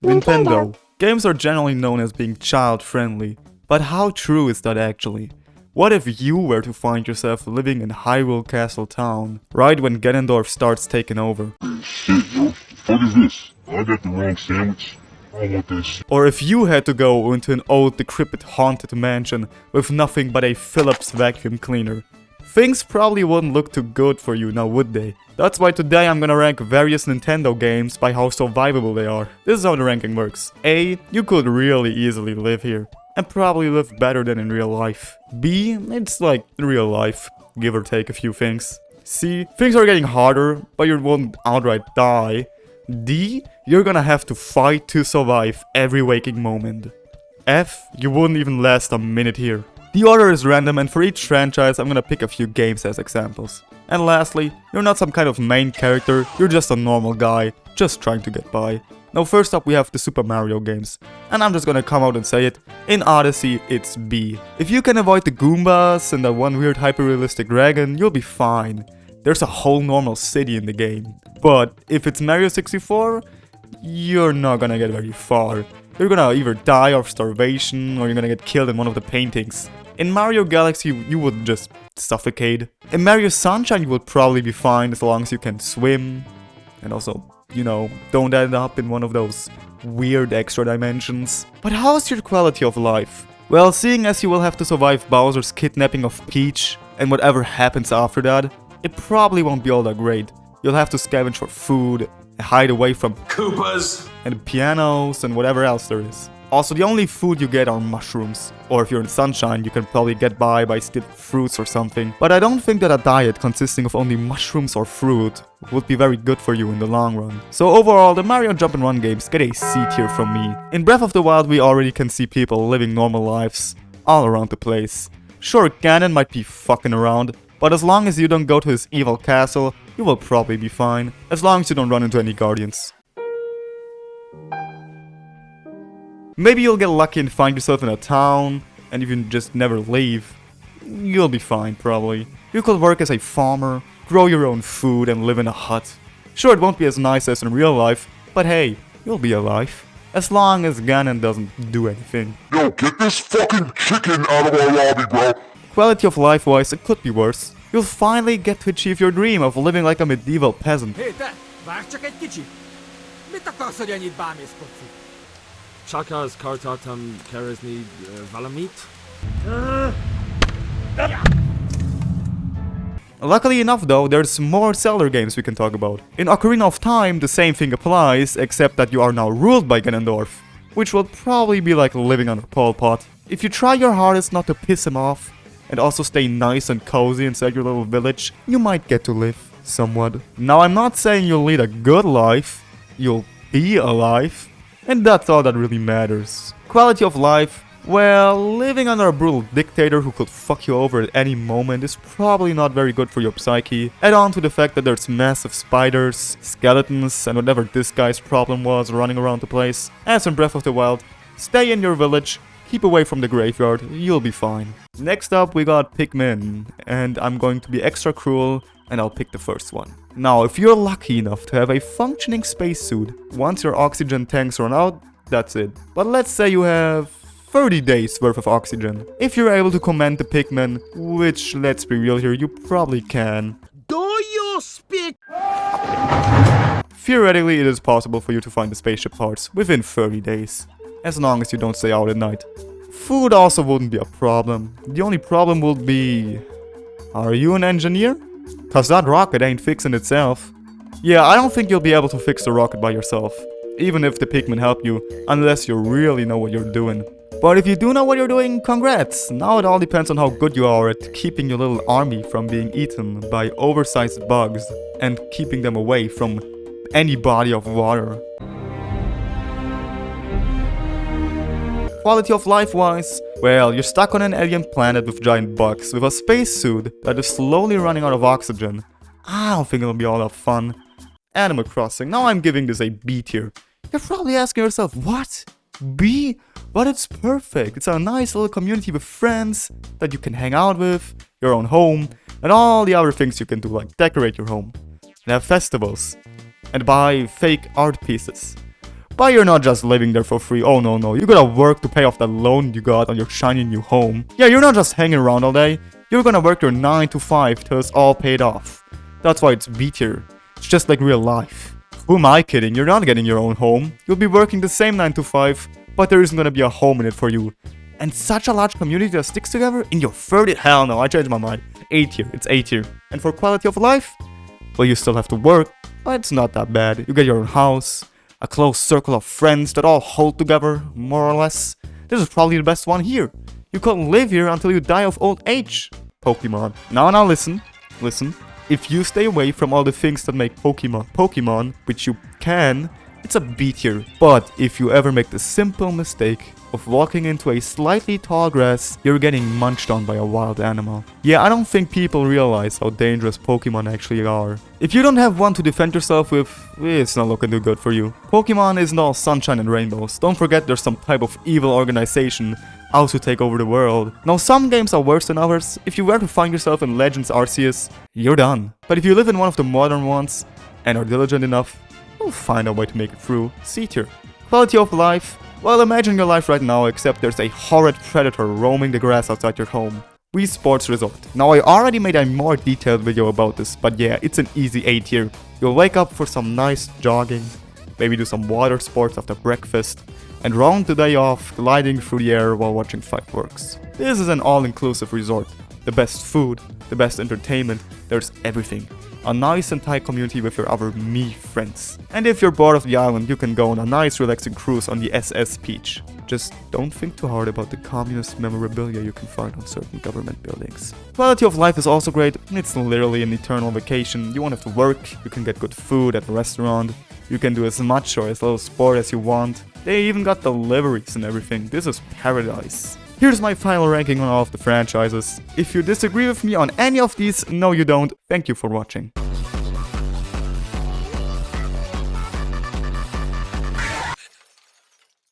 Nintendo. Games are generally known as being child-friendly, but how true is that actually? What if you were to find yourself living in Hyrule Castle Town, right when Ganondorf starts taking over? Shit, yo. What is this? I got the wrong sandwich. I don't want that shit. Or if you had to go into an old decrepit haunted mansion with nothing but a Philips vacuum cleaner. Things probably wouldn't look too good for you now, would they? That's why today I'm gonna rank various Nintendo games by how survivable they are. This is how the ranking works. A. You could really easily live here, and probably live better than in real life. B. It's like real life, give or take a few things. C. Things are getting harder, but you won't outright die. D. You're gonna have to fight to survive every waking moment. F. You wouldn't even last a minute here. The order is random, and for each franchise I'm gonna pick a few games as examples. And lastly, you're not some kind of main character, you're just a normal guy, just trying to get by. Now first up we have the Super Mario games, and I'm just gonna come out and say it, in Odyssey it's B. If you can avoid the Goombas and that one weird hyper-realistic dragon, you'll be fine. There's a whole normal city in the game. But if it's Mario 64, you're not gonna get very far. You're gonna either die of starvation or you're gonna get killed in one of the paintings. In Mario Galaxy, you would just suffocate. In Mario Sunshine, you would probably be fine as long as you can swim. And also, you know, don't end up in one of those weird extra dimensions. But how's your quality of life? Well, seeing as you will have to survive Bowser's kidnapping of Peach and whatever happens after that, it probably won't be all that great. You'll have to scavenge for food, hide away from Koopas and pianos and whatever else there is. Also, the only food you get are mushrooms. Or if you're in Sunshine, you can probably get by stealing fruits or something. But I don't think that a diet consisting of only mushrooms or fruit would be very good for you in the long run. So overall, the Mario Jump and Run games get a C tier from me. In Breath of the Wild, we already can see people living normal lives all around the place. Sure, Ganon might be fucking around, but as long as you don't go to his evil castle, you will probably be fine. As long as you don't run into any guardians. Maybe you'll get lucky and find yourself in a town, and if you just never leave, you'll be fine probably. You could work as a farmer, grow your own food and live in a hut. Sure, it won't be as nice as in real life, but hey, you'll be alive. As long as Ganon doesn't do anything. Yo, get this fucking chicken out of our lobby, bro. Quality of life wise, it could be worse. You'll finally get to achieve your dream of living like a medieval peasant. Hé, te! Várj csak egy kicsit! Mit akarsz, hogy ennyit bámészkodsz? Csak az kartottam keresni valamit? Luckily enough though, there's more Zelda games we can talk about. In Ocarina of Time, the same thing applies, except that you are now ruled by Ganondorf, which will probably be like living on a Pol Pot. If you try your hardest not to piss him off, and also stay nice and cozy inside your little village, you might get to live somewhat. Now I'm not saying you'll lead a good life, you'll be alive, and that's all that really matters. Quality of life, well, living under a brutal dictator who could fuck you over at any moment is probably not very good for your psyche. Add on to the fact that there's massive spiders, skeletons, and whatever this guy's problem was running around the place. As in Breath of the Wild, stay in your village, keep away from the graveyard, you'll be fine. Next up we got Pikmin, and I'm going to be extra cruel and I'll pick the first one. Now, if you're lucky enough to have a functioning spacesuit, once your oxygen tanks run out, that's it. But let's say you have 30 days worth of oxygen. If you're able to command the Pikmin, which, let's be real here, you probably can. Do you speak? Theoretically, it is possible for you to find the spaceship parts within 30 days. As long as you don't stay out at night. Food also wouldn't be a problem. The only problem would be... Are you an engineer? Cause that rocket ain't fixing itself. Yeah, I don't think you'll be able to fix the rocket by yourself. Even if the Pikmin help you, unless you really know what you're doing. But if you do know what you're doing, congrats! Now it all depends on how good you are at keeping your little army from being eaten by oversized bugs and keeping them away from any body of water. Quality of life wise, well, you're stuck on an alien planet with giant bugs with a spacesuit that is slowly running out of oxygen. I don't think it'll be all that fun. Animal Crossing, now I'm giving this a B tier. You're probably asking yourself, what? B? But it's perfect. It's a nice little community with friends that you can hang out with, your own home, and all the other things you can do, like decorate your home, and have festivals, and buy fake art pieces. But you're not just living there for free. Oh no, you gotta work to pay off that loan you got on your shiny new home. Yeah, you're not just hanging around all day. You're gonna work your 9 to 5 till it's all paid off. That's why it's B tier. It's just like real life. Who am I kidding? You're not getting your own home. You'll be working the same 9 to 5, but there isn't gonna be a home in it for you. And such a large community that sticks together in your 30... Hell no, I changed my mind. A tier. It's A tier. And for quality of life? Well, you still have to work, but it's not that bad. You get your own house, a close circle of friends that all hold together, more or less. This is probably the best one here. You can live here until you die of old age. Pokemon. Now listen. Listen. If you stay away from all the things that make Pokemon, which you can, it's a B tier. But if you ever make the simple mistake of walking into a slightly tall grass, you're getting munched on by a wild animal. Yeah, I don't think people realize how dangerous Pokemon actually are. If you don't have one to defend yourself with, it's not looking too good for you. Pokemon isn't all sunshine and rainbows. Don't forget there's some type of evil organization out to take over the world. Now, some games are worse than others. If you were to find yourself in Legends Arceus, you're done. But if you live in one of the modern ones and are diligent enough, you'll find a way to make it through. C tier. Quality of life. Well, imagine your life right now, except there's a horrid predator roaming the grass outside your home. Wii Sports Resort. Now, I already made a more detailed video about this, but yeah, it's an easy A tier. You'll wake up for some nice jogging, maybe do some water sports after breakfast, and round the day off gliding through the air while watching fireworks. This is an all-inclusive resort. The best food, the best entertainment, there's everything. A nice and tight community with your other me friends. And if you're bored of the island, you can go on a nice relaxing cruise on the SS Peach. Just don't think too hard about the communist memorabilia you can find on certain government buildings. Quality of life is also great. It's literally an eternal vacation. You won't have to work, you can get good food at a restaurant, you can do as much or as little sport as you want. They even got deliveries and everything. This is paradise. Here's my final ranking on all of the franchises. If you disagree with me on any of these, no you don't. Thank you for watching.